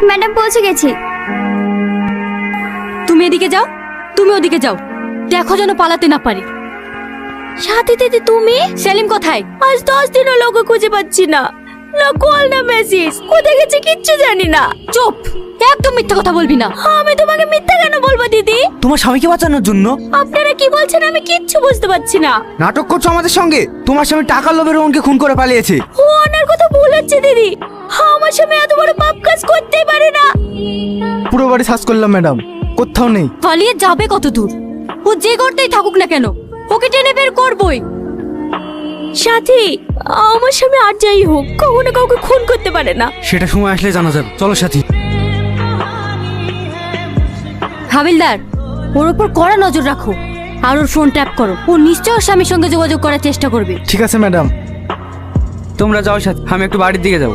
Madam পৌঁছে গেছি। তুমি এদিকে যাও, তুমি ওদিকে যাও, দেখো যেন পালাতে না পারে। সাথী দিদি তুমি? সেলিম কোথায়? আজ 10 দিন হলো ওকে খুঁজে পাচ্ছি না, না কল না মেসেজ, কোথায় গেছে কিচ্ছু জানি না। চুপ, একদম মিথ্যা কথা বলবি না। আমি তোমাকে মিথ্যা কেন বলবো দিদি? তোমার স্বামীকে বাঁচানোর জন্য? আপনারা কি বলছেন আমি কিচ্ছু বুঝতে পারছি না। নাটক করছো আমাদের সঙ্গে? তোমার স্বামী টাকার লোভে রোহনকে খুন করে পালিয়েছে। ও ওনার কথা ভুল হচ্ছে দিদি, আমার স্বামী এত বড় পাপ কাজ করতেই পারে না। পুরো বাড়ি সার্চ করলাম ম্যাডাম, কোথাও নেই। পালিয়ে যাবে কত দূর? ও যে করতেই থাকুক না কেন, ওকে টেনে বের করবই। সাথী, আমার স্বামী আর যাই হোক কখনো কাউকে খুন করতে পারে না। সেটা সময় আসলে জানা যাবে। চলো সাথী। হাবিলদার, ওর উপর কড়া নজর রাখো আর ওর ফোন ট্যাপ করো। ও নিশ্চয় ওর স্বামীর সঙ্গে যোগাযোগ করার চেষ্টা করবে। ঠিক আছে ম্যাডাম। তোমরা যাও সাথী, আমি একটু বাড়ির দিকে যাবো।